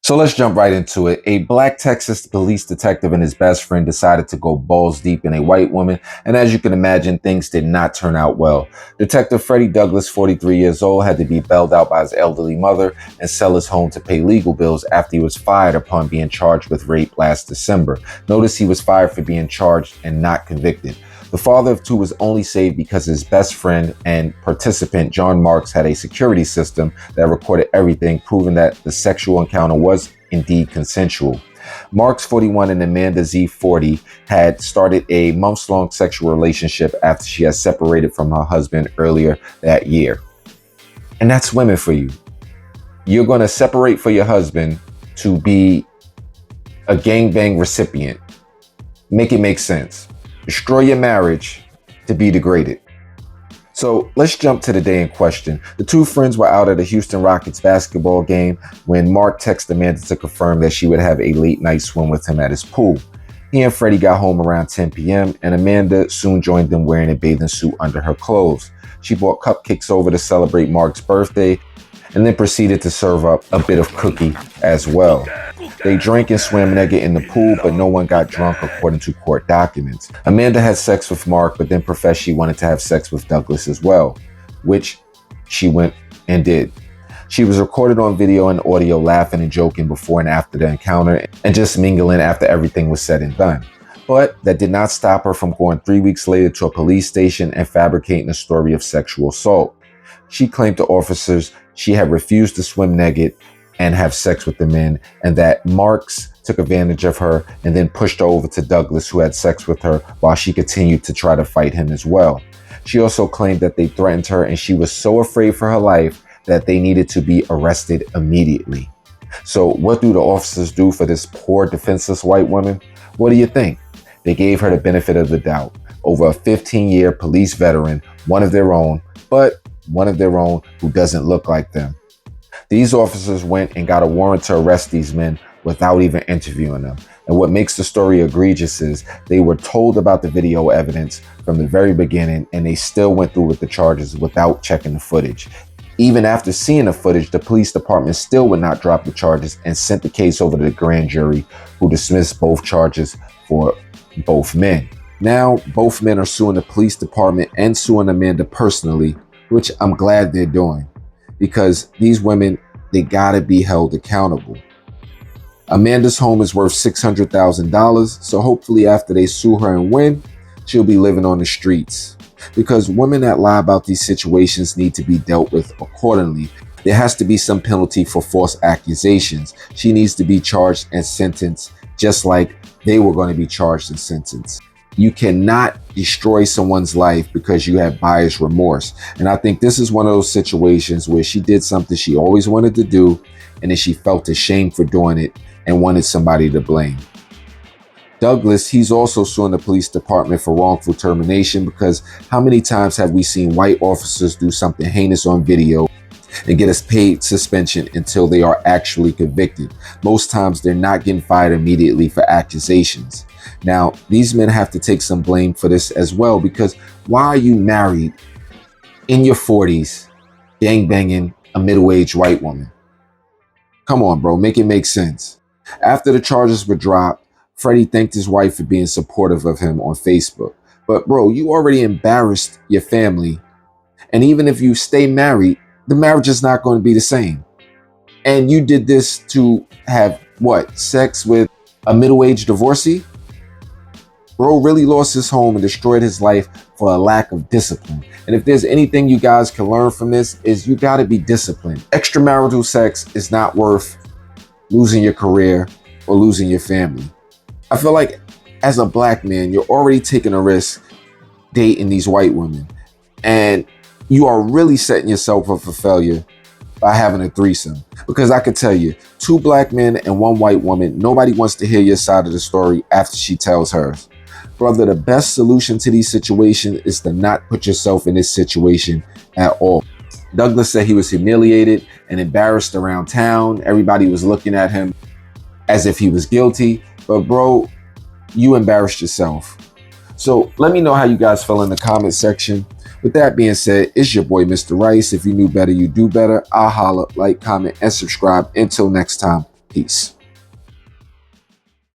So let's jump right into it. A black Texas police detective and his best friend decided to go balls deep in a white woman, and as you can imagine, things did not turn out well. Detective Freddie Douglas, 43 years old, had to be bailed out by his elderly mother and sell his home to pay legal bills after he was fired upon being charged with rape last December. Notice he was fired for being charged and not convicted. The father of two was only saved because his best friend and participant, John Marks, had a security system that recorded everything, proving that the sexual encounter was indeed consensual. Marks, 41, and Amanda Z, 40, had started a months-long sexual relationship after she had separated from her husband earlier that year. And that's women for you. You're going to separate for your husband to be a gangbang recipient. Make it make sense. Destroy your marriage to be degraded. So let's jump to the day in question. The two friends were out at a Houston Rockets basketball game when Mark texted Amanda to confirm that she would have a late night swim with him at his pool. He and Freddie got home around 10 p.m. and Amanda soon joined them wearing a bathing suit under her clothes. She brought cupcakes over to celebrate Mark's birthday and then proceeded to serve up a bit of cookie as well. They drank and swam naked in the pool, but no one got drunk according to court documents. Amanda had sex with Mark, but then professed she wanted to have sex with Douglas as well, which she went and did. She was recorded on video and audio laughing and joking before and after the encounter and just mingling after everything was said and done. But that did not stop her from going 3 weeks later to a police station and fabricating a story of sexual assault. She claimed to officers she had refused to swim naked and have sex with the men, and that Marks took advantage of her and then pushed her over to Douglas, who had sex with her while she continued to try to fight him as well. She also claimed that they threatened her and she was so afraid for her life that they needed to be arrested immediately. So what do the officers do for this poor defenseless white woman? What do you think? They gave her the benefit of the doubt. Over a 15-year police veteran, one of their own, but one of their own who doesn't look like them. These officers went and got a warrant to arrest these men without even interviewing them. And what makes the story egregious is they were told about the video evidence from the very beginning and they still went through with the charges without checking the footage. Even after seeing the footage, the police department still would not drop the charges and sent the case over to the grand jury, who dismissed both charges for both men. Now, both men are suing the police department and suing Amanda personally, which I'm glad they're doing, because these women, they gotta be held accountable. Amanda's home is worth $600,000, so hopefully after they sue her and win, she'll be living on the streets. Because women that lie about these situations need to be dealt with accordingly. There has to be some penalty for false accusations. She needs to be charged and sentenced just like they were going to be charged and sentenced. You cannot destroy someone's life because you have buyer's remorse. And I think this is one of those situations where she did something she always wanted to do, and then she felt ashamed for doing it and wanted somebody to blame. Douglas, he's also suing the police department for wrongful termination, because how many times have we seen white officers do something heinous on video and get a paid suspension until they are actually convicted? Most times they're not getting fired immediately for accusations. Now, these men have to take some blame for this as well, because why are you married in your 40s, gangbanging a middle-aged white woman? Come on, bro, make it make sense. After the charges were dropped, Freddie thanked his wife for being supportive of him on Facebook. But bro, you already embarrassed your family. And even if you stay married, the marriage is not going to be the same. And you did this to have what? Sex with a middle-aged divorcee? Bro really lost his home and destroyed his life for a lack of discipline. And if there's anything you guys can learn from this, is you got to be disciplined. Extramarital sex is not worth losing your career or losing your family. I feel like as a black man, you're already taking a risk dating these white women. And you are really setting yourself up for failure by having a threesome. Because I could tell you, 2 black men and 1 white woman, nobody wants to hear your side of the story after she tells hers. Brother, the best solution to these situations is to not put yourself in this situation at all. Douglas said he was humiliated and embarrassed around town. Everybody was looking at him as if he was guilty. But bro, you embarrassed yourself. So let me know how you guys feel in the comment section. With that being said, it's your boy, Mr. Rice. If you knew better, you do better. I'll holla, like, comment, and subscribe. Until next time, peace. Peace.